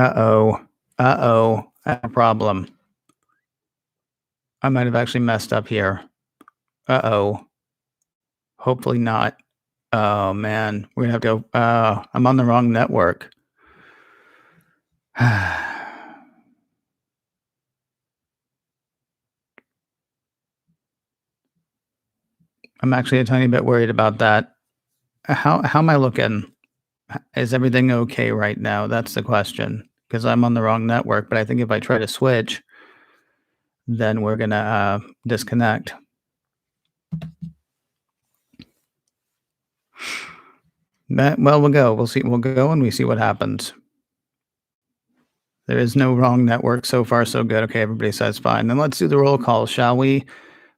Uh-oh. Uh-oh. I have a problem. I might have actually messed up here. Uh-oh. Hopefully not. Oh, man. We're going to have to go. I'm on the wrong network. I'm actually a tiny bit worried about that. How am I looking? Is everything okay right now? That's the question. Because I'm on the wrong network, but I think if I try to switch, then we're gonna disconnect. Well, we'll go. We'll see. We'll go and we see what happens. There is no wrong network. So far, so good. Okay, everybody says fine. Then let's do the roll call, shall we?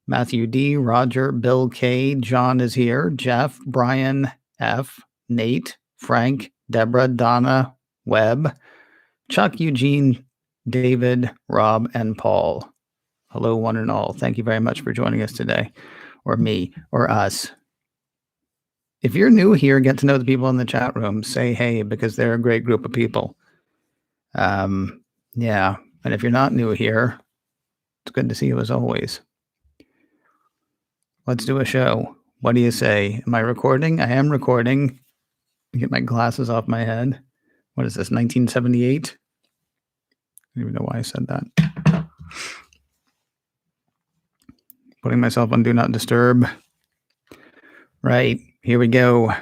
Matthew D, Roger, Bill K, John is here, Jeff, Brian F, Nate, Frank, Deborah, Donna, Webb, Chuck, Eugene, David, Rob, and Paul. Hello, one and all. Thank you very much for joining us today, or me, or us. If you're new here, get to know the people in the chat room. Say hey, because they're a great group of people. Yeah. And if you're not new here, it's good to see you as always. Let's do a show. What do you say? Am I recording? I am recording. Get my glasses off my head. What is this, 1978? I don't even know why I said that. Putting myself on Do Not Disturb. Right, here we go.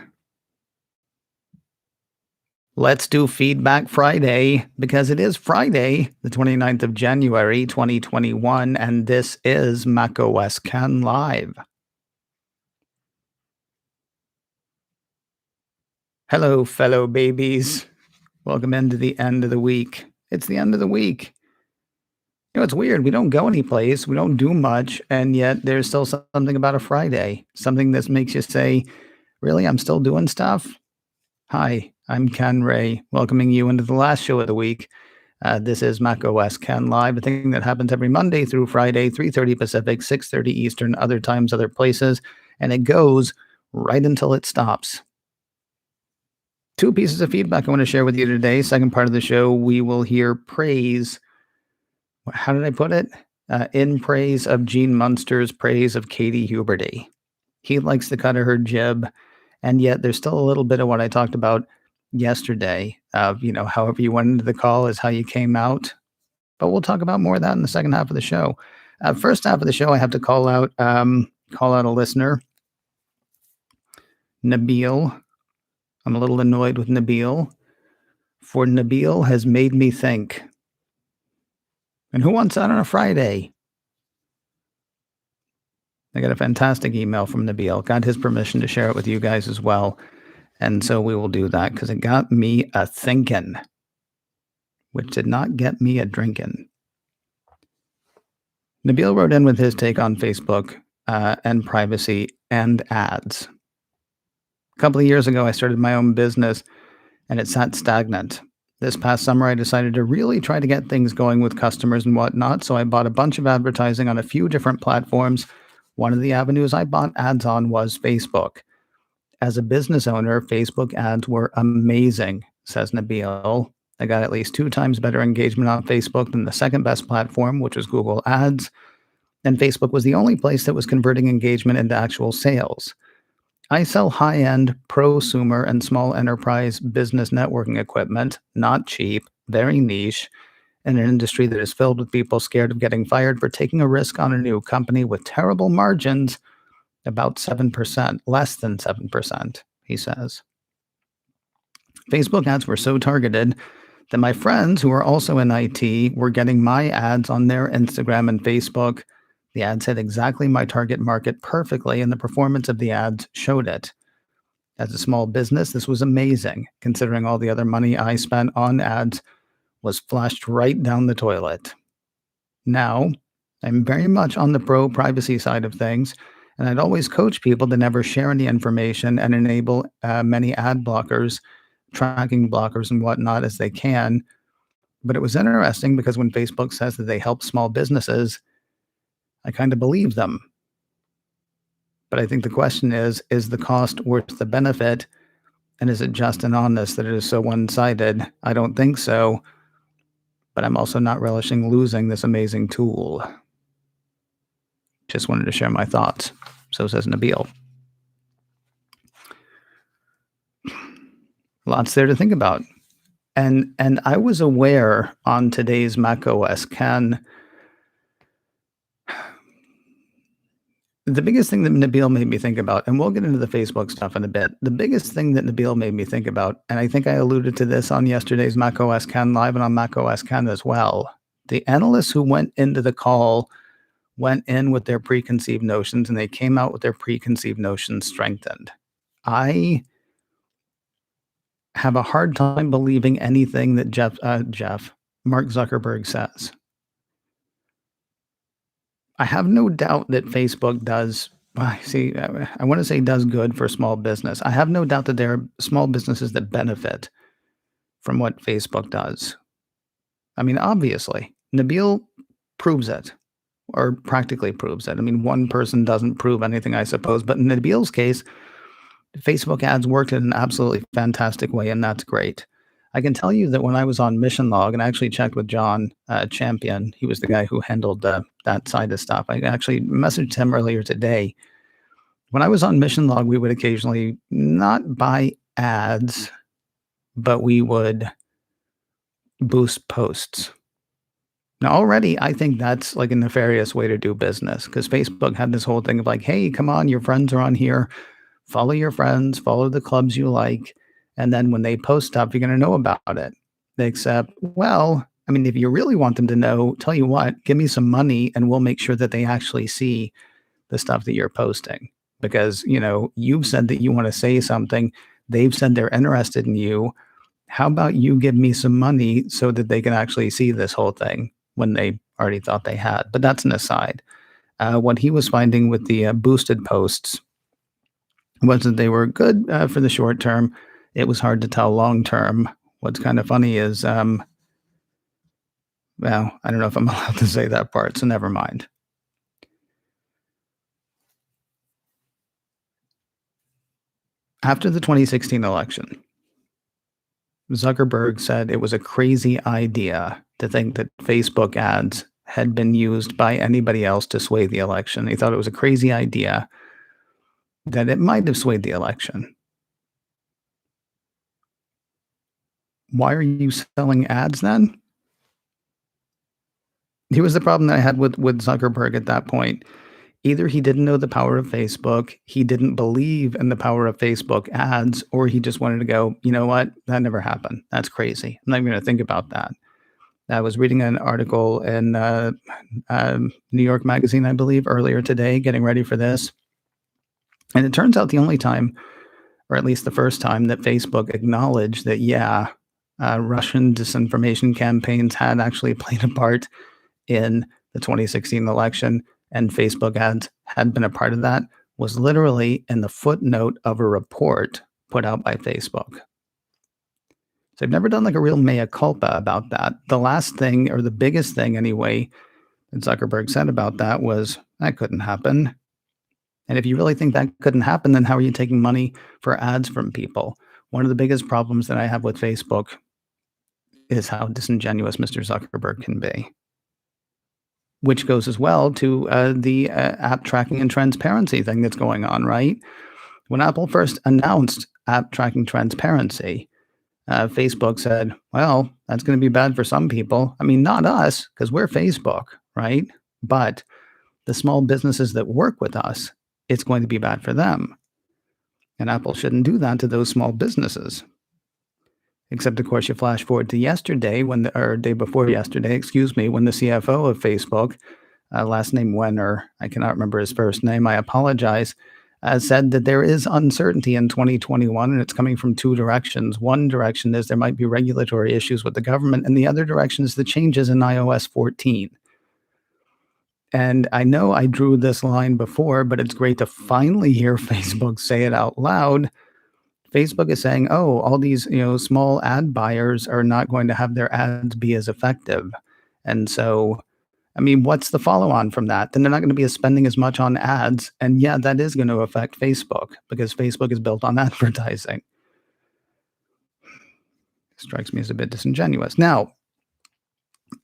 Let's do Feedback Friday, because it is Friday, the 29th of January, 2021, and this is macOS Can Live. Hello, fellow babies. Welcome into the end of the week. It's the end of the week. You know, it's weird. We don't go anyplace. We don't do much. And yet there's still something about a Friday, something that makes you say, really, I'm still doing stuff? Hi, I'm Ken Ray, welcoming you into the last show of the week. This is macOS Can Live, a thing that happens every Monday through Friday, 3:30 Pacific, 6:30 Eastern, other times, other places. And it goes right until it stops. Two pieces of feedback I want to share with you today. Second part of the show, we will hear praise. How did I put it? In praise of Gene Munster's praise of Katie Huberty. He likes to cut her jib, and yet there's still a little bit of what I talked about yesterday of, however you went into the call is how you came out. But we'll talk about more of that in the second half of the show. First half of the show, I have to call out a listener, Nabil. I'm a little annoyed with Nabil, for Nabil has made me think. And who wants that on a Friday? I got a fantastic email from Nabil. Got his permission to share it with you guys as well. And so we will do that because it got me a thinking, which did not get me a drinking. Nabil wrote in with his take on Facebook and privacy and ads. A couple of years ago, I started my own business and it sat stagnant. This past summer, I decided to really try to get things going with customers and whatnot. So I bought a bunch of advertising on a few different platforms. One of the avenues I bought ads on was Facebook. As a business owner, Facebook ads were amazing, says Nabil. I got at least 2 times better engagement on Facebook than the second best platform, which was Google Ads. And Facebook was the only place that was converting engagement into actual sales. I sell high-end, prosumer, and small enterprise business networking equipment, not cheap, very niche, in an industry that is filled with people scared of getting fired for taking a risk on a new company with terrible margins, about 7%, less than 7%, he says. Facebook ads were so targeted that my friends who are also in IT were getting my ads on their Instagram and Facebook. The ads hit exactly my target market perfectly, and the performance of the ads showed it. As a small business, this was amazing, considering all the other money I spent on ads was flushed right down the toilet. Now, I'm very much on the pro-privacy side of things, and I'd always coach people to never share any information and enable many ad blockers, tracking blockers and whatnot as they can. But it was interesting because when Facebook says that they help small businesses, I kind of believe them. But I think the question is the cost worth the benefit? And is it just and honest that it is so one-sided? I don't think so. but I'm also not relishing losing this amazing tool. Just wanted to share my thoughts. So says Nabil. Lots there to think about. And I was aware on today's macOS Ken. The biggest thing that Nabil made me think about, and we'll get into the Facebook stuff in a bit. The biggest thing that Nabil made me think about, and I think I alluded to this on yesterday's macOS Ken Live and on macOS Ken as well. The analysts who went into the call went in with their preconceived notions, and they came out with their preconceived notions strengthened. I have a hard time believing anything that Mark Zuckerberg says. I have no doubt that Facebook does. I want to say does good for small business. I have no doubt that there are small businesses that benefit from what Facebook does. I mean, obviously, Nabil proves it, or practically proves it. I mean, one person doesn't prove anything, I suppose. But in Nabil's case, Facebook ads worked in an absolutely fantastic way, and that's great. I can tell you that when I was on Mission Log, and I actually checked with John Champion, he was the guy who handled that side of stuff. I actually messaged him earlier today. When I was on Mission Log, we would occasionally not buy ads, but we would boost posts. Now, already, I think that's like a nefarious way to do business, because Facebook had this whole thing of like, hey, come on, your friends are on here. Follow your friends, follow the clubs you like. And then when they post stuff, you're going to know about it. Except, well, I mean, if you really want them to know, tell you what, give me some money and we'll make sure that they actually see the stuff that you're posting. Because, you've said that you want to say something. They've said they're interested in you. How about you give me some money so that they can actually see this whole thing when they already thought they had? But that's an aside. What he was finding with the boosted posts was that they were good for the short term. It was hard to tell long term. What's kind of funny is, well, I don't know if I'm allowed to say that part, so never mind. After the 2016 election, Zuckerberg said it was a crazy idea to think that Facebook ads had been used by anybody else to sway the election. He thought it was a crazy idea that it might have swayed the election. Why are you selling ads then? Here was the problem that I had with Zuckerberg at that point. Either he didn't know the power of Facebook, he didn't believe in the power of Facebook ads, or he just wanted to go, you know what, that never happened. That's crazy. I'm not even going to think about that. I was reading an article in New York Magazine, I believe, earlier today, getting ready for this. And it turns out the only time, or at least the first time, that Facebook acknowledged that, Russian disinformation campaigns had actually played a part in the 2016 election, and Facebook ads had been a part of that, was literally in the footnote of a report put out by Facebook. So I've never done like a real mea culpa about that. The last thing, or the biggest thing anyway, that Zuckerberg said about that was, that couldn't happen. And if you really think that couldn't happen, then how are you taking money for ads from people? One of the biggest problems that I have with Facebook is how disingenuous Mr. Zuckerberg can be, which goes as well to the app tracking and transparency thing that's going on, right? When Apple first announced app tracking transparency, Facebook said, well, that's going to be bad for some people. I mean, not us, because we're Facebook, right? But the small businesses that work with us, it's going to be bad for them. And Apple shouldn't do that to those small businesses. Except, of course, you flash forward to yesterday, or day before yesterday, when the CFO of Facebook, last name Wenner, I cannot remember his first name, I apologize, said that there is uncertainty in 2021, and it's coming from two directions. One direction is there might be regulatory issues with the government, and the other direction is the changes in iOS 14. And I know I drew this line before, but it's great to finally hear Facebook say it out loud. Facebook is saying, oh, all these, small ad buyers are not going to have their ads be as effective. And so, I mean, what's the follow-on from that? Then they're not going to be spending as much on ads. And yeah, that is going to affect Facebook because Facebook is built on advertising. Strikes me as a bit disingenuous. Now,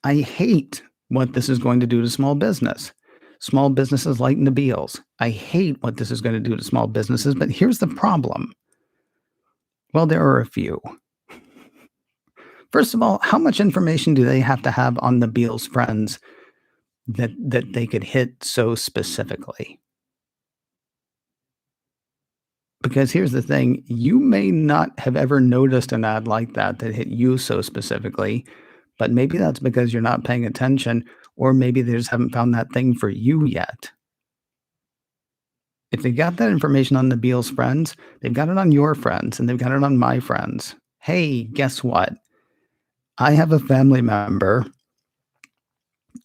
I hate what this is going to do to small business. Small businesses like Nabil's. I hate what this is going to do to small businesses, but here's the problem. Well, there are a few. First of all, how much information do they have to have on Nabil's friends that they could hit so specifically? Because here's the thing, you may not have ever noticed an ad like that that hit you so specifically, but maybe that's because you're not paying attention, or maybe they just haven't found that thing for you yet. If they got that information on Nabil's friends, they've got it on your friends, and they've got it on my friends. Hey, guess what? I have a family member,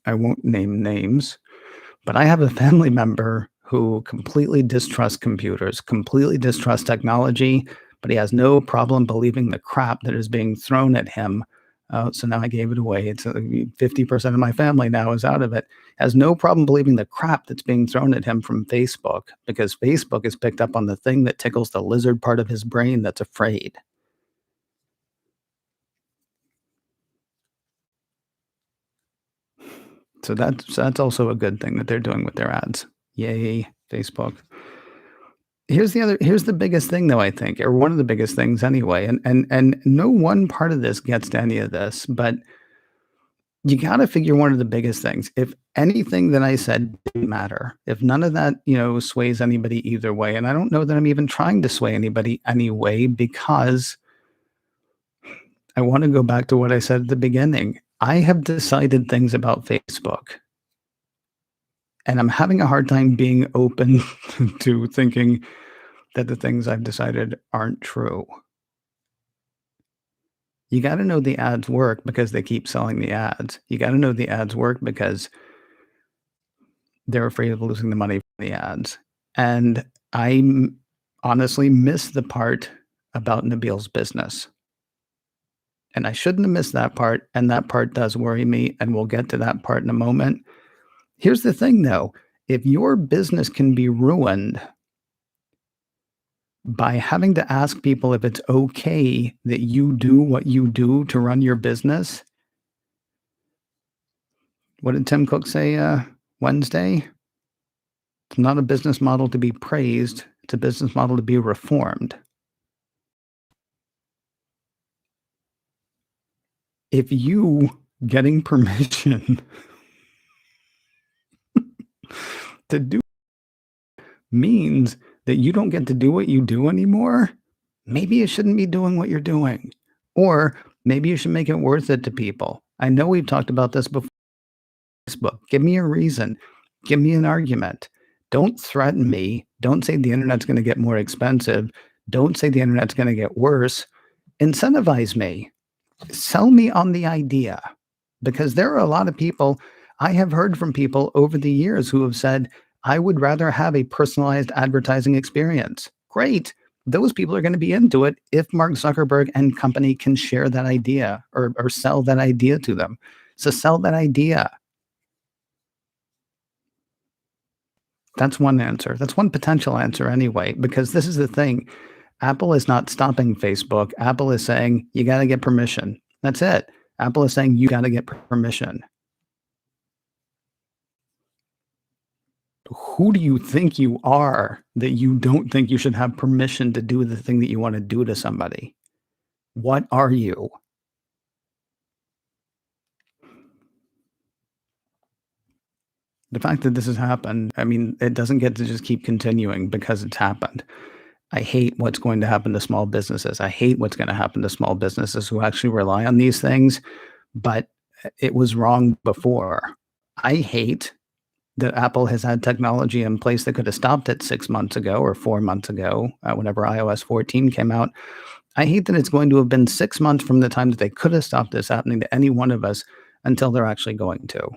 I won't name names, but I have a family member who completely distrusts computers, completely distrusts technology, but he has no problem believing the crap that is being thrown at him. So now I gave it away. It's 50% of my family now is out of it. Has no problem believing the crap that's being thrown at him from Facebook because Facebook has picked up on the thing that tickles the lizard part of his brain that's afraid. So that's also a good thing that they're doing with their ads. Yay, Facebook. Here's the biggest thing though, I think, or one of the biggest things anyway, and no one part of this gets to any of this, but you gotta figure one of the biggest things. If anything that I said didn't matter, if none of that, sways anybody either way, and I don't know that I'm even trying to sway anybody anyway, because I wanna go back to what I said at the beginning. I have decided things about Facebook, and I'm having a hard time being open to thinking that the things I've decided aren't true. You gotta know the ads work because they keep selling the ads. You gotta know the ads work because they're afraid of losing the money from the ads. And honestly miss the part about Nabil's business. And I shouldn't have missed that part, and that part does worry me, and we'll get to that part in a moment. Here's the thing though, if your business can be ruined by having to ask people if it's okay that you do what you do to run your business, what did Tim Cook say, Wednesday? It's not a business model to be praised, it's a business model to be reformed. If you getting permission to do means that you don't get to do what you do anymore, maybe you shouldn't be doing what you're doing. Or maybe you should make it worth it to people. I know we've talked about this before. Facebook. Give me a reason. Give me an argument. Don't threaten me. Don't say the internet's going to get more expensive. Don't say the internet's going to get worse. Incentivize me. Sell me on the idea. Because there are a lot of people, I have heard from people over the years who have said, I would rather have a personalized advertising experience. Great. Those people are going to be into it if Mark Zuckerberg and company can share that idea or sell that idea to them. So sell that idea. That's one answer. That's one potential answer anyway, because this is the thing. Apple is not stopping Facebook. Apple is saying, you got to get permission. That's it. Apple is saying, you got to get permission. Who do you think you are that you don't think you should have permission to do the thing that you want to do to somebody? What are you? The fact that this has happened, I mean, it doesn't get to just keep continuing because it's happened. I hate what's going to happen to small businesses. I hate what's going to happen to small businesses who actually rely on these things, but it was wrong before. I hate that Apple has had technology in place that could have stopped it 6 months ago or 4 months ago, whenever iOS 14 came out. I hate that it's going to have been 6 months from the time that they could have stopped this happening to any one of us until they're actually going to.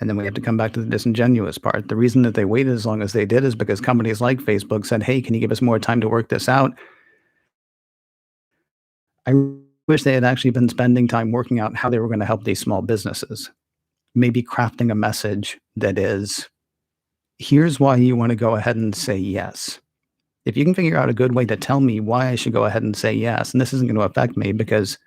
And then we have to come back to the disingenuous part. The reason that they waited as long as they did is because companies like Facebook said, hey, can you give us more time to work this out? I wish they had actually been spending time working out how they were going to help these small businesses. Maybe crafting a message that is, here's why you want to go ahead and say yes. If you can figure out a good way to tell me why I should go ahead and say yes, and this isn't going to affect me because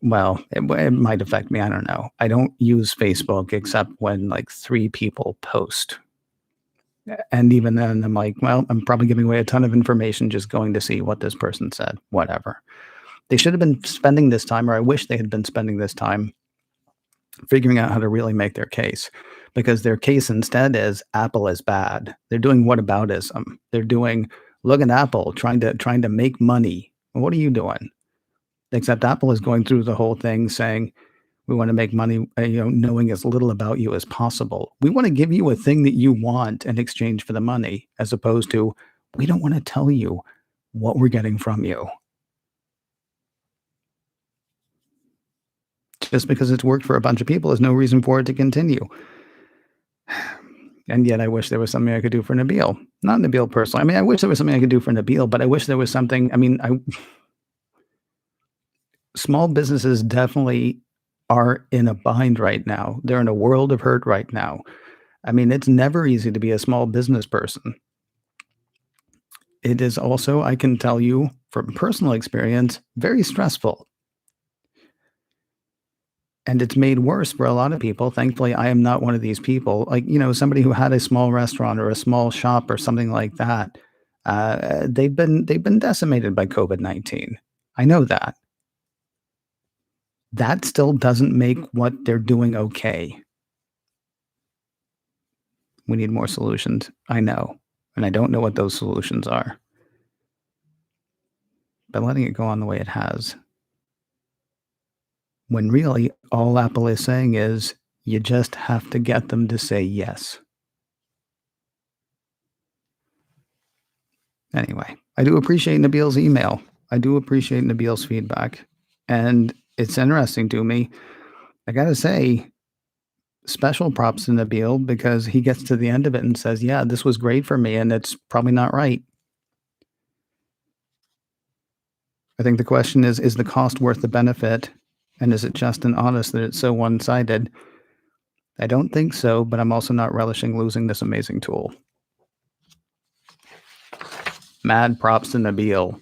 well, it might affect me. I don't know. I don't use Facebook except when like three people post. And even then, I'm like, well, I'm probably giving away a ton of information just going to see what this person said, whatever. They should have been spending this time, or I wish they had been spending this time figuring out how to really make their case, because their case instead is Apple is bad. They're doing whataboutism. They're doing look at Apple trying to make money. What are you doing? Except Apple is going through the whole thing saying we want to make money, knowing as little about you as possible. We want to give you a thing that you want in exchange for the money, as opposed to we don't want to tell you what we're getting from you. Just because it's worked for a bunch of people is no reason for it to continue. And yet I wish there was something I could do for Nabil. Not Nabil personally. I mean, I wish there was something I could do for Nabil, but I wish there was something. I mean, small businesses definitely are in a bind right now. They're in a world of hurt right now. I mean, it's never easy to be a small business person. It is also, I can tell you from personal experience, very stressful. And it's made worse for a lot of people. Thankfully, I am not one of these people. Like, somebody who had a small restaurant or a small shop or something like that, they've been decimated by COVID-19. I know that. That still doesn't make what they're doing okay. We need more solutions. I know. And I don't know what those solutions are. But letting it go on the way it has, when really all Apple is saying is you just have to get them to say yes. Anyway, I do appreciate Nabil's email. I do appreciate Nabil's feedback. And it's interesting to me. I got to say, special props to Nabil, because he gets to the end of it and says, yeah, this was great for me, and it's probably not right. I think the question is the cost worth the benefit? And is it just and honest that it's so one-sided? I don't think so, but I'm also not relishing losing this amazing tool. Mad props to Nabil.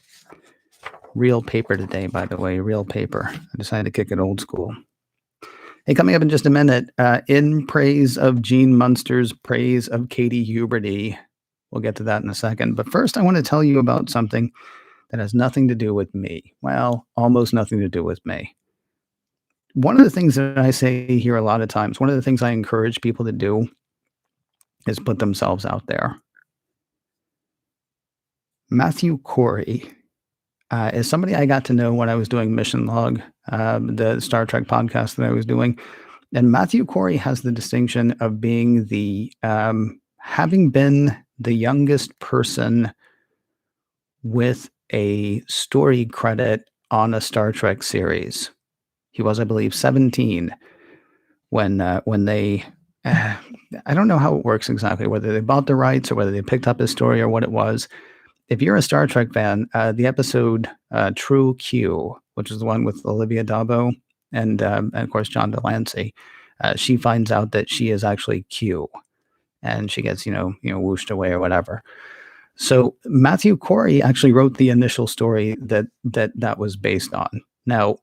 Real paper today, by the way, real paper. I decided to kick it old school. Hey, coming up in just a minute, in praise of Gene Munster's praise of Katie Huberty. We'll get to that in a second. But first, I want to tell you about something that has nothing to do with me. Well, almost nothing to do with me. One of the things that I say here a lot of times, one of the things I encourage people to do is put themselves out there. Matthew Corey is somebody I got to know when I was doing Mission Log, the Star Trek podcast that I was doing. And Matthew Corey has the distinction of being having been the youngest person with a story credit on a Star Trek series. He was, I believe, 17 when they, I don't know how it works exactly, whether they bought the rights or whether they picked up his story or what it was. If you're a Star Trek fan, the episode True Q, which is the one with Olivia Dabo and of course John Delancey, she finds out that she is actually Q, and she gets whooshed away or whatever. So Matthew Corey actually wrote the initial story that was based on. Now,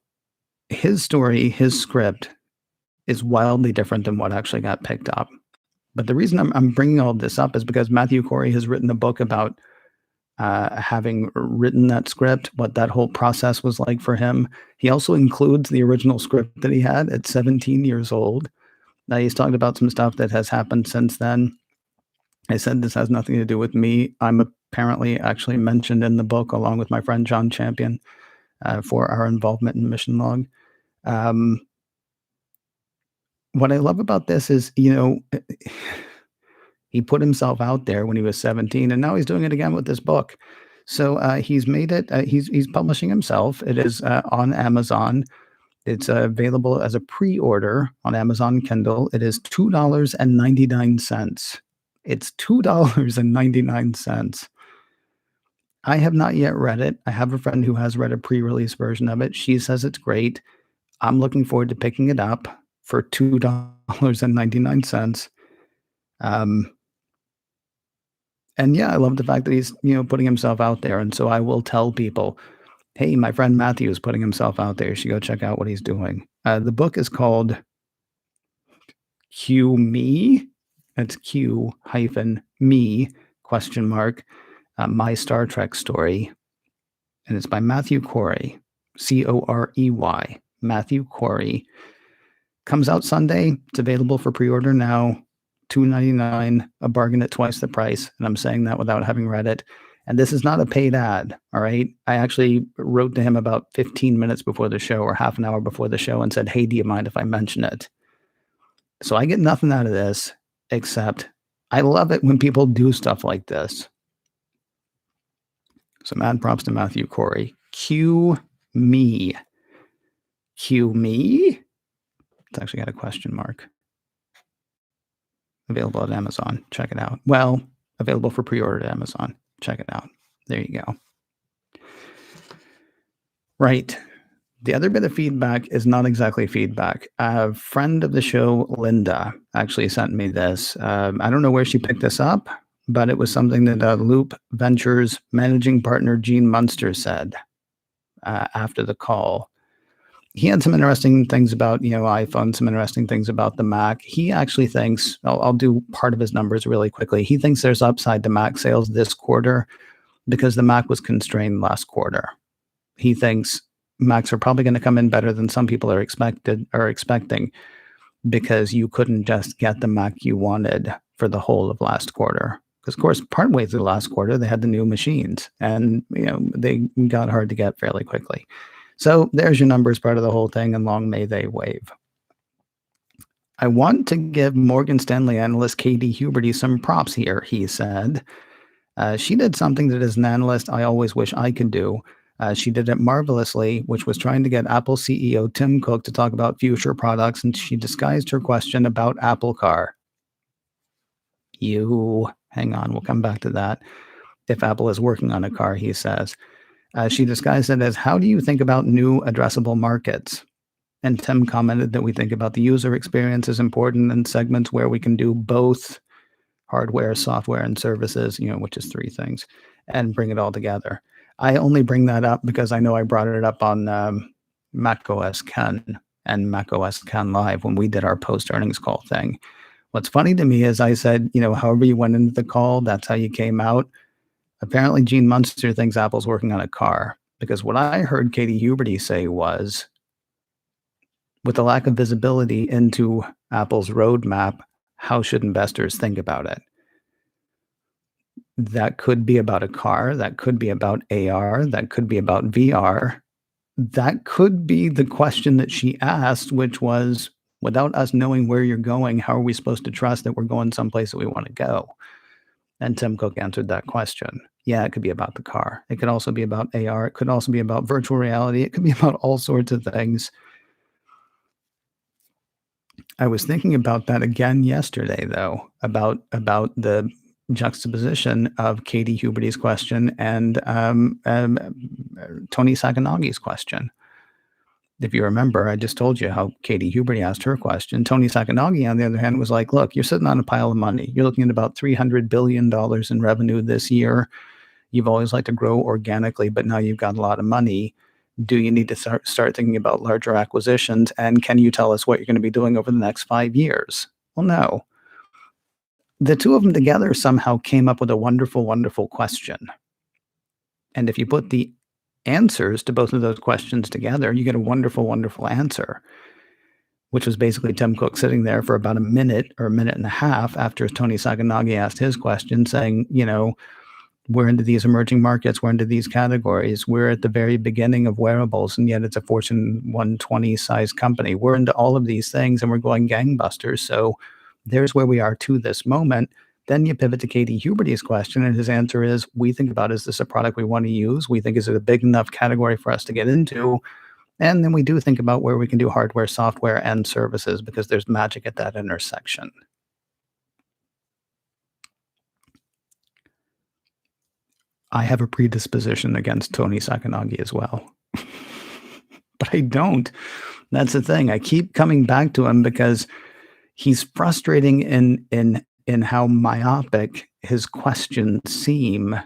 his story, his script, is wildly different than what actually got picked up. But the reason I'm bringing all this up is because Matthew Corey has written a book about having written that script, what that whole process was like for him. He also includes the original script that he had at 17 years old. Now, he's talked about some stuff that has happened since then. I said this has nothing to do with me. I'm apparently actually mentioned in the book along with my friend John Champion for our involvement in Mission Log. What I love about this is, he put himself out there when he was 17, and now he's doing it again with this book. So he's made it. He's publishing himself. It is on Amazon. It's available as a pre-order on Amazon Kindle. It is $2.99. It's $2.99. I have not yet read it. I have a friend who has read a pre-release version of it. She says it's great. I'm looking forward to picking it up for $2.99. And yeah, I love the fact that he's, putting himself out there. And so I will tell people Hey, my friend Matthew is putting himself out there. You should go check out what he's doing. The book is called Q Me. That's Q hyphen me question mark. My Star Trek story, and it's by Matthew Corey, Corey. Matthew Corey. Comes out Sunday. It's available for pre-order now. $2.99, a bargain at twice the price. And I'm saying that without having read it. And this is not a paid ad. All right. I actually wrote to him about 15 minutes before the show or half an hour before the show and said, hey, do you mind if I mention it? So I get nothing out of this except I love it when people do stuff like this. So mad props to Matthew Corey. Cue me. Cue me? It's actually got a question mark. Available at Amazon. Check it out. Well, available for pre-order at Amazon. Check it out. There you go. Right. The other bit of feedback is not exactly feedback. A friend of the show, Linda, actually sent me this. I don't know where she picked this up, but it was something that Loop Ventures managing partner Gene Munster said after the call. He had some interesting things about, iPhone, some interesting things about the Mac. He actually thinks, I'll do part of his numbers really quickly. He thinks there's upside to Mac sales this quarter because the Mac was constrained last quarter. He thinks Macs are probably going to come in better than some people are expecting because you couldn't just get the Mac you wanted for the whole of last quarter. Because, of course, partway through last quarter, they had the new machines and, they got hard to get fairly quickly. So there's your numbers part of the whole thing, and long may they wave. I want to give Morgan Stanley analyst Katie Huberty some props here, he said. She did something that as an analyst I always wish I could do. She did it marvelously, which was trying to get Apple CEO Tim Cook to talk about future products, and she disguised her question about Apple Car. Hang on, we'll come back to that. If Apple is working on a car, he says. She disguised it as, how do you think about new addressable markets? And Tim commented that we think about the user experience as important in segments where we can do both hardware, software, and services, which is 3 things, and bring it all together. I only bring that up because I know I brought it up on macOS Ken and macOS Ken Live when we did our post-earnings call thing. What's funny to me is I said, however you went into the call, that's how you came out. Apparently, Gene Munster thinks Apple's working on a car, because what I heard Katie Huberty say was, with the lack of visibility into Apple's roadmap, how should investors think about it? That could be about a car. That could be about AR. That could be about VR. That could be the question that she asked, which was, without us knowing where you're going, how are we supposed to trust that we're going someplace that we want to go? And Tim Cook answered that question. Yeah, it could be about the car. It could also be about AR. It could also be about virtual reality. It could be about all sorts of things. I was thinking about that again yesterday, though, about the juxtaposition of Katie Huberty's question and Tony Sakanagi's question. If you remember, I just told you how Katie Huberty asked her question. Tony Sakanagi, on the other hand, was like, look, you're sitting on a pile of money. You're looking at about $300 billion in revenue this year. You've always liked to grow organically, but now you've got a lot of money. Do you need to start thinking about larger acquisitions? And can you tell us what you're going to be doing over the next 5 years? Well, no. The two of them together somehow came up with a wonderful, wonderful question. And if you put the answers to both of those questions together, you get a wonderful, wonderful answer, which was basically Tim Cook sitting there for about a minute or a minute and a half after Tony Sakanagi asked his question, saying, we're into these emerging markets, we're into these categories, we're at the very beginning of wearables, and yet it's a Fortune 120 size company. We're into all of these things and we're going gangbusters. So there's where we are to this moment. Then you pivot to Katie Huberty's question, and his answer is, we think about, is this a product we want to use? We think, is it a big enough category for us to get into? And then we do think about where we can do hardware, software, and services, because there's magic at that intersection. I have a predisposition against Tony Sakanagi as well. But I don't. That's the thing. I keep coming back to him because he's frustrating in how myopic his questions seem,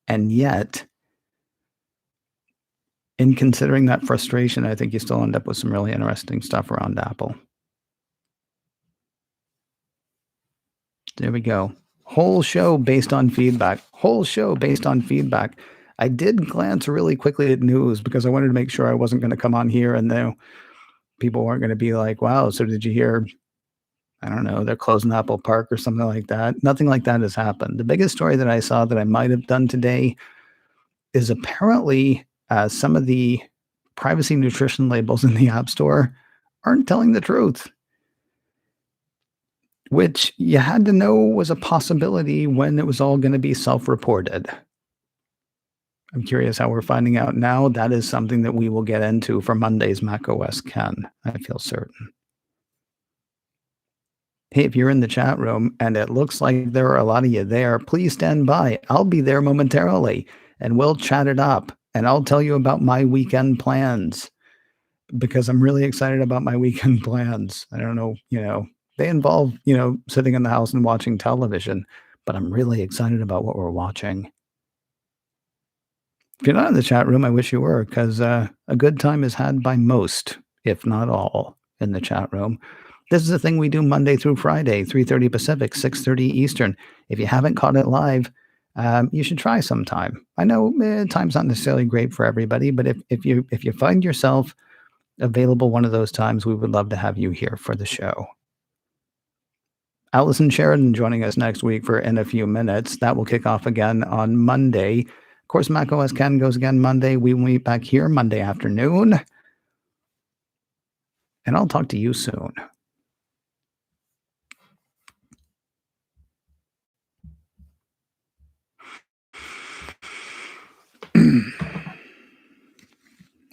and yet in considering that frustration, I think you still end up with some really interesting stuff around Apple. There we go. Whole show based on feedback. Whole show based on feedback. I did glance really quickly at news because I wanted to make sure I wasn't going to come on here and then people weren't going to be like, wow, so did you hear? I don't know, they're closing Apple Park or something like that. Nothing like that has happened. The biggest story that I saw that I might have done today is apparently some of the privacy nutrition labels in the App Store aren't telling the truth, which you had to know was a possibility when it was all going to be self-reported. I'm curious how we're finding out now. That is something that we will get into for Monday's macOS Ken, I feel certain. Hey, if you're in the chat room and it looks like there are a lot of you there, please stand by. I'll be there momentarily and we'll chat it up and I'll tell you about my weekend plans because I'm really excited about my weekend plans. I don't know, they involve, sitting in the house and watching television, but I'm really excited about what we're watching. If you're not in the chat room, I wish you were because a good time is had by most, if not all, in the chat room. This is a thing we do Monday through Friday, 3:30 Pacific, 6:30 Eastern. If you haven't caught it live, you should try sometime. I know time's not necessarily great for everybody, but if you find yourself available one of those times, we would love to have you here for the show. Allison Sheridan joining us next week for In a Few Minutes. That will kick off again on Monday. Of course, macOS Ken goes again Monday. We will meet back here Monday afternoon. And I'll talk to you soon.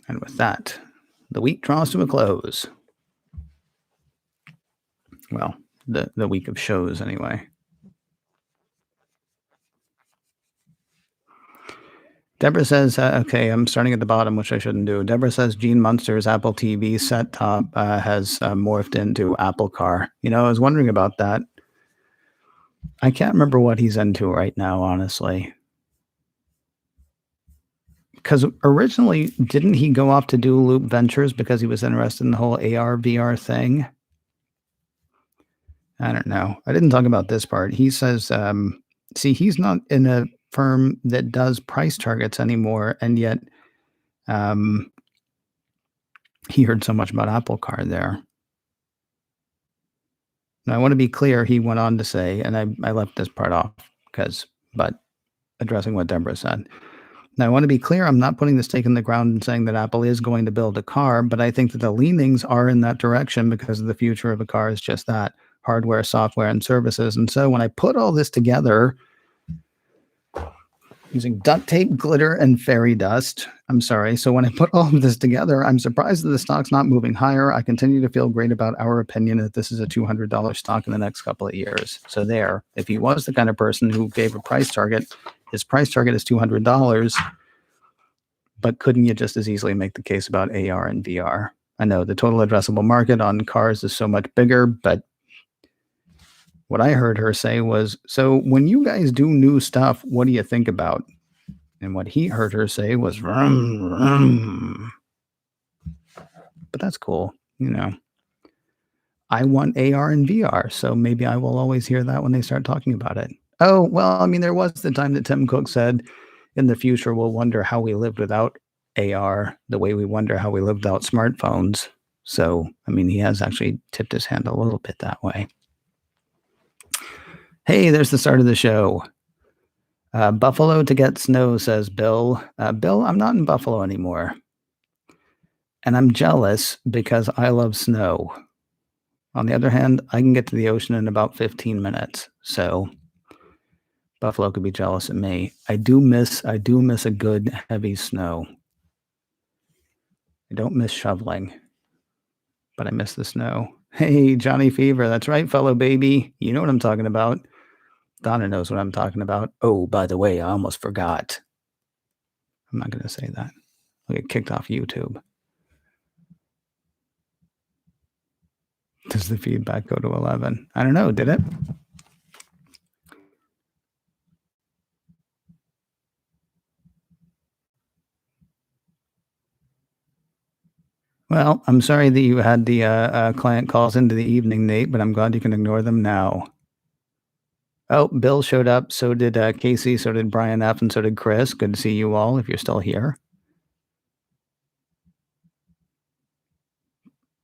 And with that, the week draws to a close. Well, the week of shows, anyway. Deborah says, okay, I'm starting at the bottom, which I shouldn't do. Deborah says Gene Munster's Apple TV set top has morphed into Apple Car. I was wondering about that. I can't remember what he's into right now, honestly. Because originally, didn't he go off to do Loop Ventures because he was interested in the whole AR, VR thing? I don't know. I didn't talk about this part. He says, see, he's not in a firm that does price targets anymore, and yet he heard so much about Apple Car there. Now, I want to be clear, he went on to say, and I left this part off but addressing what Deborah said. Now, I want to be clear, I'm not putting the stake in the ground and saying that Apple is going to build a car, but I think that the leanings are in that direction because of the future of a car is just that, hardware, software, and services. And so when I put all this together, using duct tape, glitter, and fairy dust. So when I put all of this together, I'm surprised that the stock's not moving higher. I continue to feel great about our opinion that this is a $200 stock in the next couple of years. So there, if he was the kind of person who gave a price target, his price target is $200. But couldn't you just as easily make the case about AR and VR? I know the total addressable market on cars is so much bigger, but what I heard her say was, so when you guys do new stuff, what do you think about? And what he heard her say was, vroom, vroom. But that's cool. I want AR and VR, so maybe I will always hear that when they start talking about it. Oh, well, there was the time that Tim Cook said, in the future, we'll wonder how we lived without AR, the way we wonder how we lived without smartphones. So, he has actually tipped his hand a little bit that way. Hey, there's the start of the show. Buffalo to get snow, says Bill. Bill, I'm not in Buffalo anymore. And I'm jealous because I love snow. On the other hand, I can get to the ocean in about 15 minutes. So Buffalo could be jealous of me. I do miss a good heavy snow. I don't miss shoveling, but I miss the snow. Hey, Johnny Fever. That's right, fellow baby. You know what I'm talking about. Donna knows what I'm talking about. Oh, by the way, I almost forgot. I'm not going to say that. I'll get kicked off YouTube. Does the feedback go to 11? I don't know. Did it? Well, I'm sorry that you had the client calls into the evening, Nate, but I'm glad you can ignore them now. Oh, Bill showed up. So did Casey. So did Brian F. And so did Chris. Good to see you all if you're still here.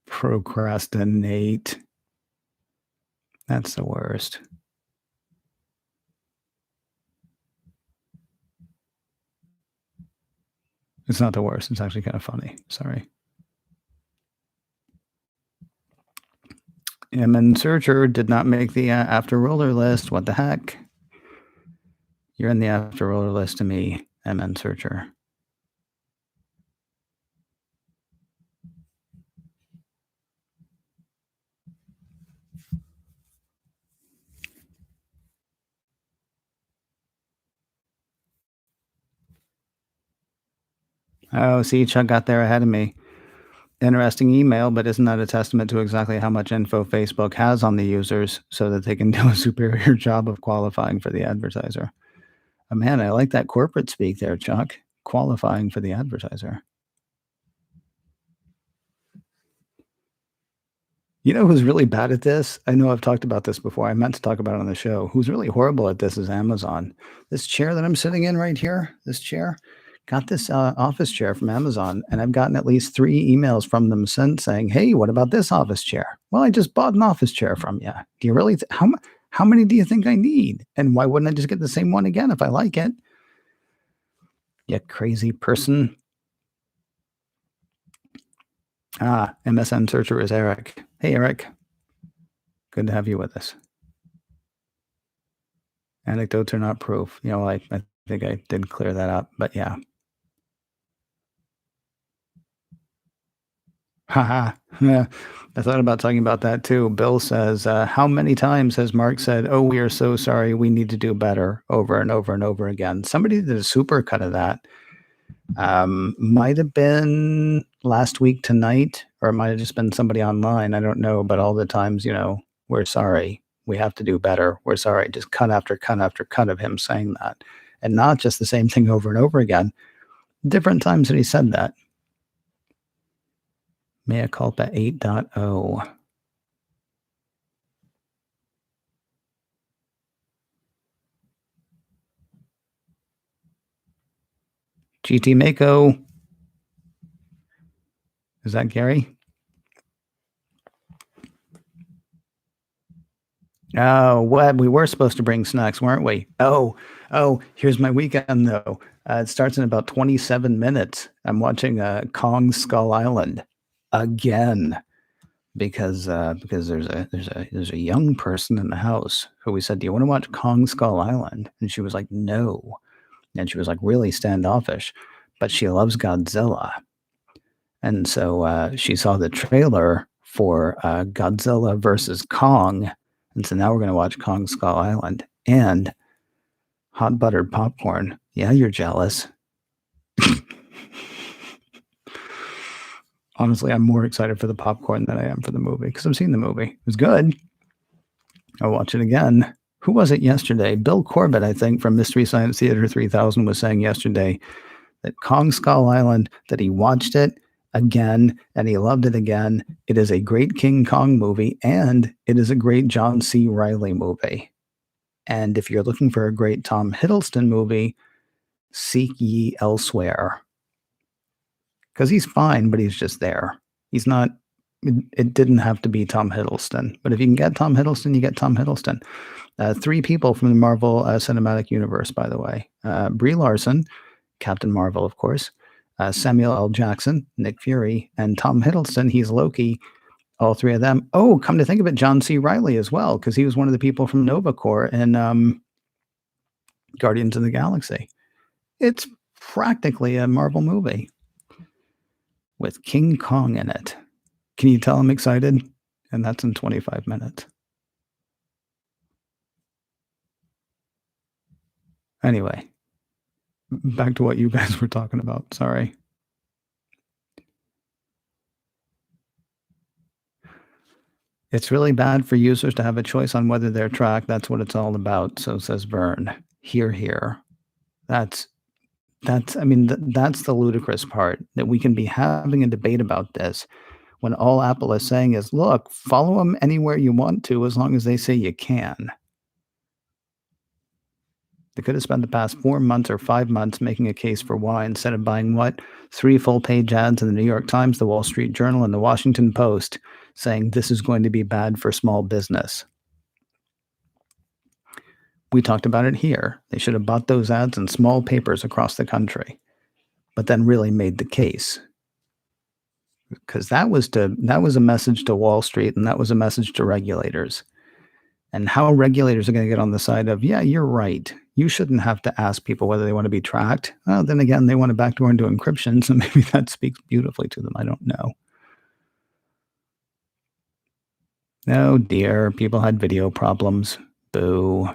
Procrastinate. That's the worst. It's not the worst. It's actually kind of funny. Sorry. MN Searcher did not make the after roller list. What the heck? You're in the after roller list to me, MN Searcher. Oh, see, Chuck got there ahead of me. Interesting email, but isn't that a testament to exactly how much info Facebook has on the users so that they can do a superior job of qualifying for the advertiser? Oh, man, I like that corporate speak there, Chuck. Qualifying for the advertiser. You know who's really bad at this? I know I've talked about this before. I meant to talk about it on the show. Who's really horrible at this is Amazon. This chair that I'm sitting in right here, this chair, got this office chair from Amazon, and I've gotten at least 3 emails from them since saying, "Hey, what about this office chair?" Well, I just bought an office chair from you. Do you really? How many do you think I need? And why wouldn't I just get the same one again if I like it? You crazy person. MSN searcher is Eric. Hey, Eric. Good to have you with us. Anecdotes are not proof. I think I did clear that up, but yeah. Haha. Yeah. I thought about talking about that too. Bill says, how many times has Mark said, "Oh, we are so sorry. We need to do better," over and over and over again? Somebody did a super cut of that. Might have been last week tonight, or it might have just been somebody online. I don't know. But all the times, we're sorry. We have to do better. We're sorry. Just cut after cut after cut of him saying that. And not just the same thing over and over again. Different times that he said that. Mea culpa 8.0. GT Mako. Is that Gary? Oh, what? We were supposed to bring snacks, weren't we? Oh, here's my weekend though. It starts in about 27 minutes. I'm watching Kong Skull Island again because there's a young person in the house who we said, "Do you want to watch Kong Skull Island?" And she was like, "No." And she was like really standoffish, but she loves Godzilla. And so she saw the trailer for Godzilla versus Kong. And so now we're going to watch Kong Skull Island and hot buttered popcorn. Yeah, you're jealous. Honestly, I'm more excited for the popcorn than I am for the movie because I've seen the movie. It was good. I'll watch it again. Who was it yesterday? Bill Corbett, I think, from Mystery Science Theater 3000 was saying yesterday that Kong Skull Island, that he watched it again and he loved it again. It is a great King Kong movie and it is a great John C. Reilly movie. And if you're looking for a great Tom Hiddleston movie, seek ye elsewhere. Because he's fine, but he's just there. He's not, it didn't have to be Tom Hiddleston. But if you can get Tom Hiddleston, you get Tom Hiddleston. 3 people from the Marvel Cinematic Universe, by the way. Brie Larson, Captain Marvel, of course. Samuel L. Jackson, Nick Fury, and Tom Hiddleston, he's Loki. All 3 of them. Oh, come to think of it, John C. Reilly as well, because he was one of the people from Nova Corps in Guardians of the Galaxy. It's practically a Marvel movie with King Kong in it. Can you tell I'm excited? And that's in 25 minutes. Anyway, back to what you guys were talking about. Sorry. It's really bad for users to have a choice on whether they're tracked. That's what it's all about. So says Vern. Here. That's that's the ludicrous part, that we can be having a debate about this when all Apple is saying is, "Look, follow them anywhere you want to as long as they say you can." They could have spent the past 4 months or 5 months making a case for why, instead of buying what? 3 full-page ads in the New York Times, the Wall Street Journal, and the Washington Post saying this is going to be bad for small business. We talked about it here. They should have bought those ads in small papers across the country, but then really made the case. Because that was a message to Wall Street, and that was a message to regulators. And how regulators are gonna get on the side of, "Yeah, you're right. You shouldn't have to ask people whether they wanna be tracked." Well, then again, they want to backdoor into encryption, so maybe that speaks beautifully to them, I don't know. Oh dear, people had video problems. Boo.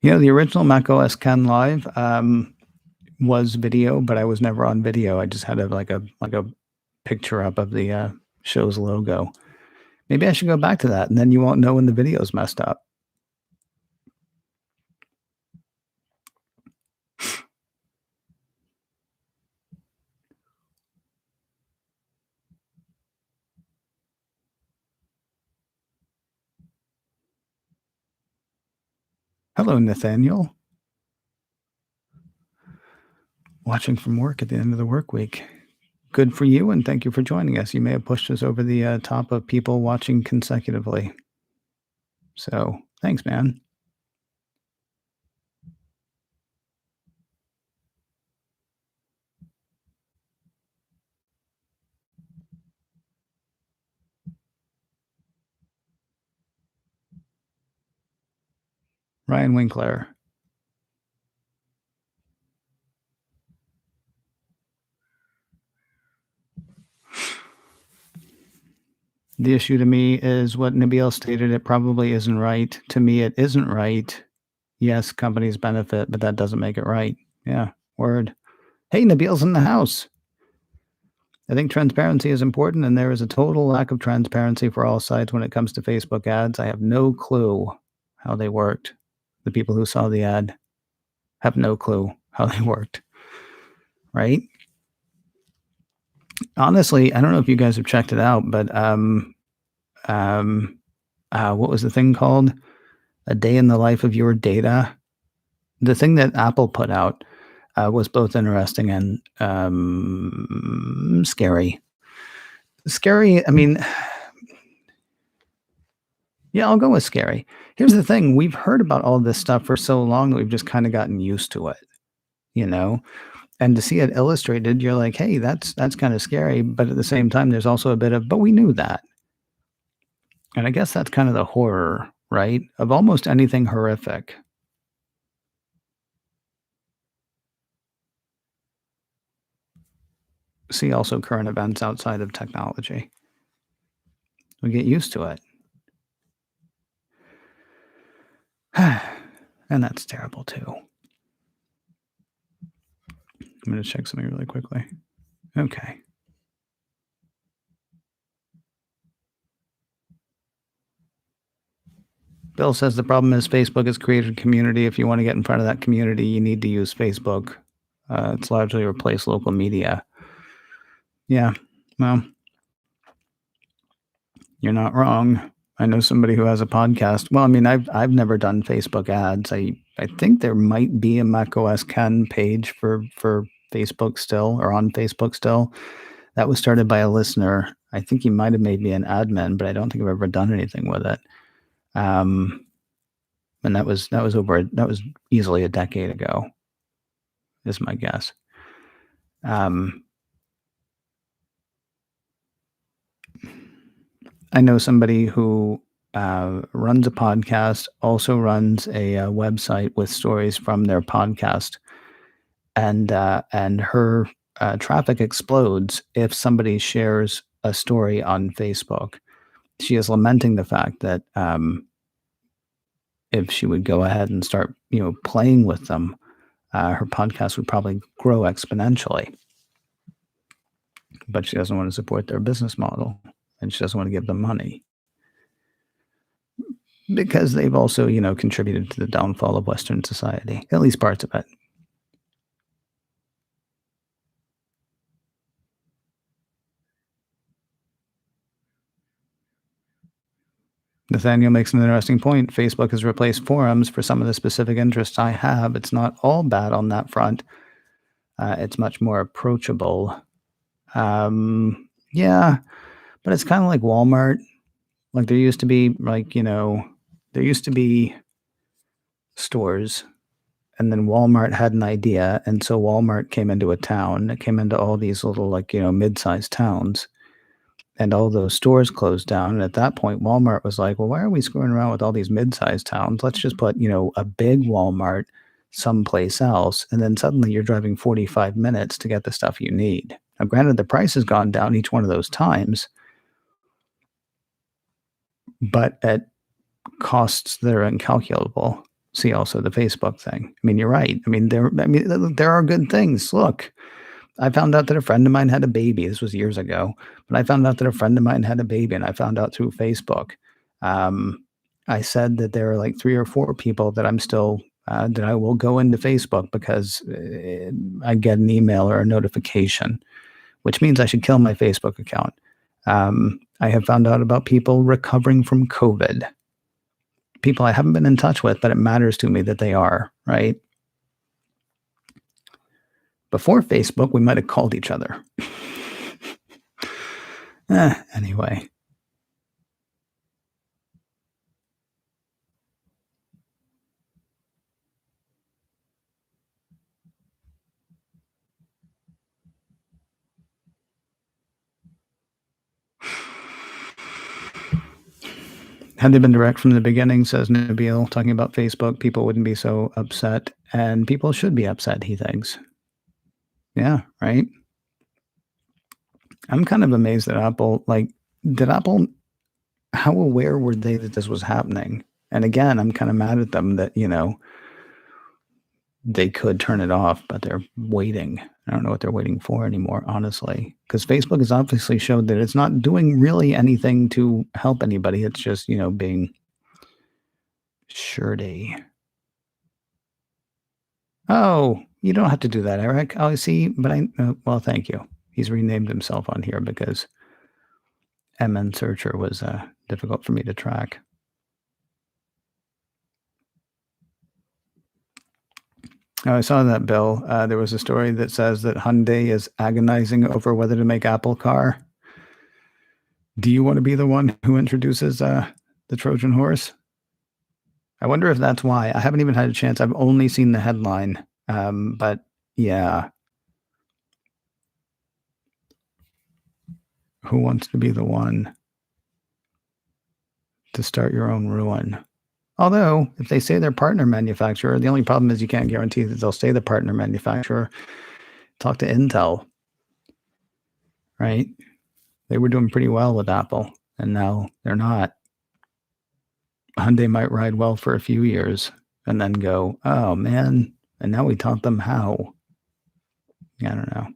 The original macOS Ken Live, was video, but I was never on video. I just had a picture up of the, show's logo. Maybe I should go back to that, and then you won't know when the video's messed up. Hello, Nathaniel. Watching from work at the end of the work week. Good for you, and thank you for joining us. You may have pushed us over the, top of people watching consecutively. So, thanks, man. Ryan Winkler. The issue to me is what Nabil stated, it probably isn't right. To me, it isn't right. Yes, companies benefit, but that doesn't make it right. Yeah, word. Hey, Nabil's in the house. I think transparency is important, and there is a total lack of transparency for all sides when it comes to Facebook ads. I have no clue how they worked. The people who saw the ad have no clue how they worked, right? Honestly, I don't know if you guys have checked it out, but what was the thing called? A day in the life of your data. The thing that Apple put out was both interesting and scary. Scary. I mean, yeah, I'll go with scary. Here's the thing: we've heard about all this stuff for so long that we've just kind of gotten used to it, you know. And to see it illustrated, you're like, "Hey, that's kind of scary," but at the same time, there's also a bit of, "But we knew that." And I guess that's kind of the horror, right? Of almost anything horrific. See also current events outside of technology. We get used to it. And that's terrible too. I'm going to check something really quickly. Okay. Bill says the problem is Facebook has created a community. If you want to get in front of that community, you need to use Facebook. It's largely replaced local media. Yeah, well, you're not wrong. I know somebody who has a podcast. Well, I mean, I've never done Facebook ads. I think there might be a macOS Ken page for Facebook still, or on Facebook still. That was started by a listener. I think he might have made me an admin, but I don't think I've ever done anything with it. And that was easily a decade ago, is my guess. I know somebody who runs a podcast, also runs a website with stories from their podcast, and her traffic explodes if somebody shares a story on Facebook. She is lamenting the fact that if she would go ahead and start, playing with them, her podcast would probably grow exponentially. but she doesn't want to support their business model, and she doesn't want to give them money because they've also, contributed to the downfall of Western society, at least parts of it. Nathaniel makes an interesting point. Facebook has replaced forums for some of the specific interests I have. It's not all bad on that front. It's much more approachable. Yeah, but it's kind of like Walmart. Like there used to be there used to be stores, and then Walmart had an idea, and so Walmart came into a town. It came into all these little mid-sized towns, and all those stores closed down. And at that point, Walmart was like, well, why are we screwing around with all these mid-sized towns? Let's just put, a big Walmart someplace else. And then suddenly you're driving 45 minutes to get the stuff you need. Now, granted, the price has gone down each one of those times, but at costs that are incalculable. See also the Facebook thing. I mean, you're right. There are good things. Look, I found out that a friend of mine had a baby. This was years ago, but I found out that a friend of mine had a baby, and I found out through Facebook. I said that there are like 3 or 4 people that I'm still that I will go into Facebook because I get an email or a notification, which means I should kill my Facebook account. I have found out about people recovering from COVID. People I haven't been in touch with, but it matters to me that they are, right? Before Facebook, we might have called each other. Anyway. Had they been direct from the beginning, says Nabil, talking about Facebook, people wouldn't be so upset. And people should be upset, he thinks. Yeah, right? I'm kind of amazed that Apple, how aware were they that this was happening? And again, I'm kind of mad at them that, they could turn it off, but they're waiting. I don't know what they're waiting for anymore, honestly, because Facebook has obviously showed that it's not doing really anything to help anybody. It's just, being shirty. Oh, you don't have to do that, Eric. Oh, see, but well, thank you. He's renamed himself on here because MN Searcher was difficult for me to track. Oh, I saw that, Bill. There was a story that says that Hyundai is agonizing over whether to make Apple Car. Do you want to be the one who introduces the Trojan horse? I wonder if that's why. I haven't even had a chance. I've only seen the headline. But yeah. Who wants to be the one to start your own ruin? Although, if they say they're partner manufacturer, the only problem is you can't guarantee that they'll stay the partner manufacturer. Talk to Intel, right? They were doing pretty well with Apple, and now they're not. Hyundai might ride well for a few years and then go, oh, man, and now we taught them how. I don't know.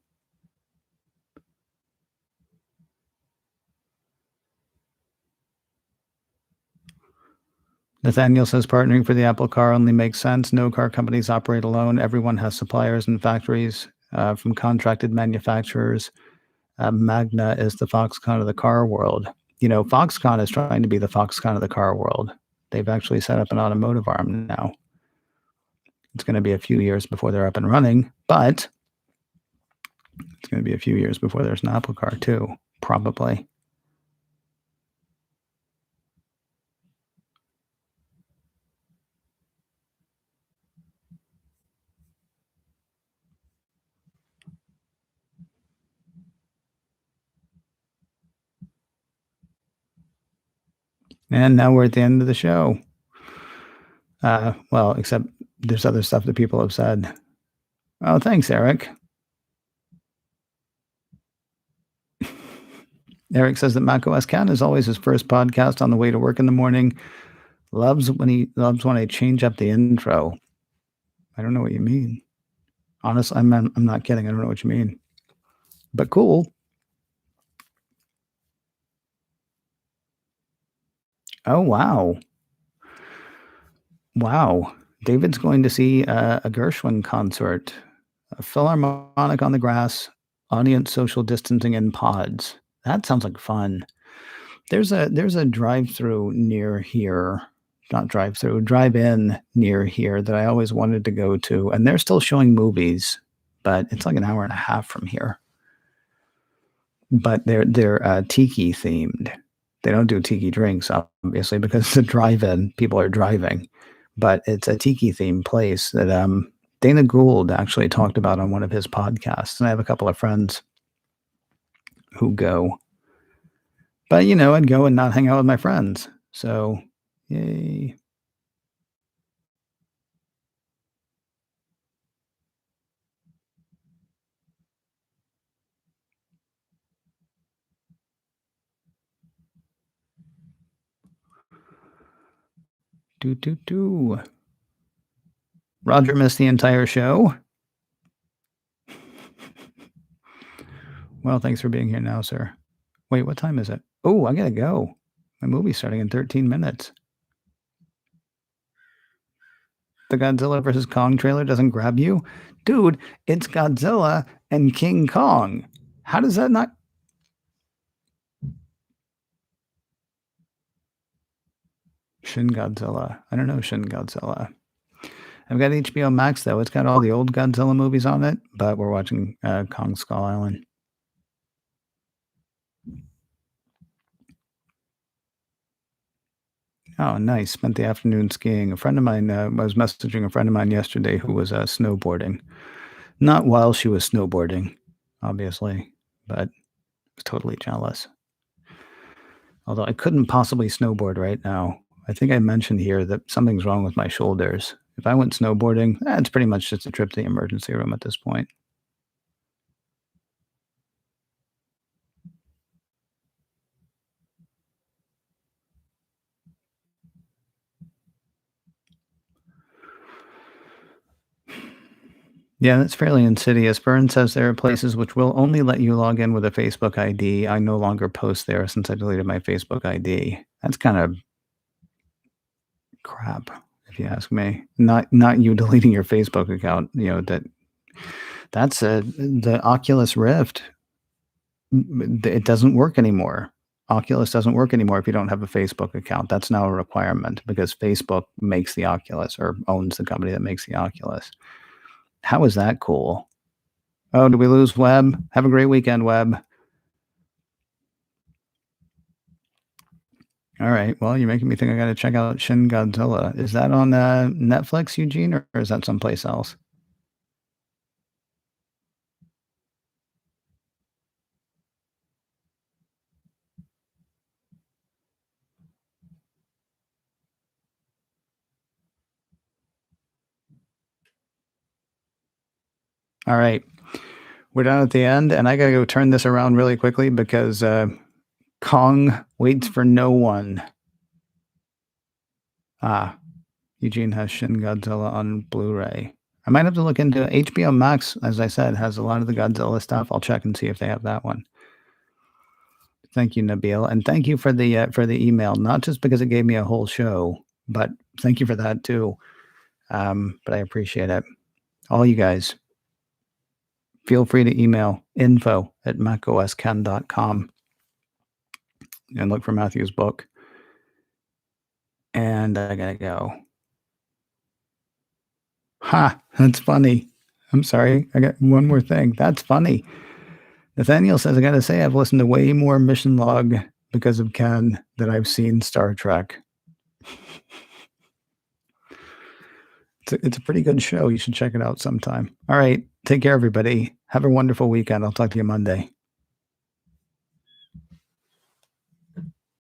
Nathaniel says partnering for the Apple Car only makes sense. No car companies operate alone. Everyone has suppliers and factories from contracted manufacturers. Magna is the Foxconn of the car world. Foxconn is trying to be the Foxconn of the car world. They've actually set up an automotive arm now. It's going to be a few years before they're up and running, but it's going to be a few years before there's an Apple Car too, probably. And now we're at the end of the show. Well, except there's other stuff that people have said. Oh, thanks, Eric. Eric says that macOS Ken is always his first podcast on the way to work in the morning. Loves when I change up the intro. I don't know what you mean. Honestly, I'm not kidding. I don't know what you mean. But cool. Oh, wow. Wow. David's going to see a Gershwin concert, a Philharmonic on the Grass, audience social distancing in pods. That sounds like fun. There's a drive-through near here, not drive-through, drive-in near here that I always wanted to go to, and they're still showing movies, but it's like an hour and a half from here. But they're tiki themed. They don't do tiki drinks, obviously, because it's a drive-in, people are driving, but it's a tiki themed place that, Dana Gould actually talked about on one of his podcasts, and I have a couple of friends who go. But, I'd go and not hang out with my friends, so yay. Do, do, do. Roger missed the entire show? Well, thanks for being here now, sir. Wait, what time is it? Oh, I gotta go. My movie's starting in 13 minutes. The Godzilla versus Kong trailer doesn't grab you? Dude, it's Godzilla and King Kong. How does that not? Shin Godzilla. I don't know Shin Godzilla. I've got HBO Max though. It's got all the old Godzilla movies on it, but we're watching Kong Skull Island. Oh, nice. Spent the afternoon skiing. A friend of mine, I was messaging a friend of mine yesterday who was snowboarding. Not while she was snowboarding, obviously, but was totally jealous. Although I couldn't possibly snowboard right now. I think I mentioned here that something's wrong with my shoulders. If I went snowboarding, it's pretty much just a trip to the emergency room at this point. Yeah, that's fairly insidious. Byrne says there are places which will only let you log in with a Facebook ID. I no longer post there since I deleted my Facebook ID. That's kind of crap, if you ask me. Not you deleting your Facebook account. That's the Oculus Rift. It doesn't work anymore. Oculus doesn't work anymore if you don't have a Facebook account. That's now a requirement because Facebook makes the Oculus or owns the company that makes the Oculus. How is that cool? Oh, did we lose Webb? Have a great weekend, Webb. All right. Well, you're making me think I got to check out Shin Godzilla. Is that on Netflix, Eugene, or is that someplace else? All right. We're down at the end, and I got to go turn this around really quickly because Kong waits for no one. Ah, Eugene has Shin Godzilla on Blu-ray. I might have to look into HBO Max, as I said, has a lot of the Godzilla stuff. I'll check and see if they have that one. Thank you, Nabil, and thank you for the email. Not just because it gave me a whole show, but thank you for that too. But I appreciate it. All you guys, feel free to email info@macosken.com and look for Matthew's book. And I gotta go. Ha! That's funny. I'm sorry. I got one more thing. That's funny. Nathaniel says, I gotta say, I've listened to way more Mission Log because of Ken than I've seen Star Trek. It's a pretty good show. You should check it out sometime. All right. Take care, everybody. Have a wonderful weekend. I'll talk to you Monday.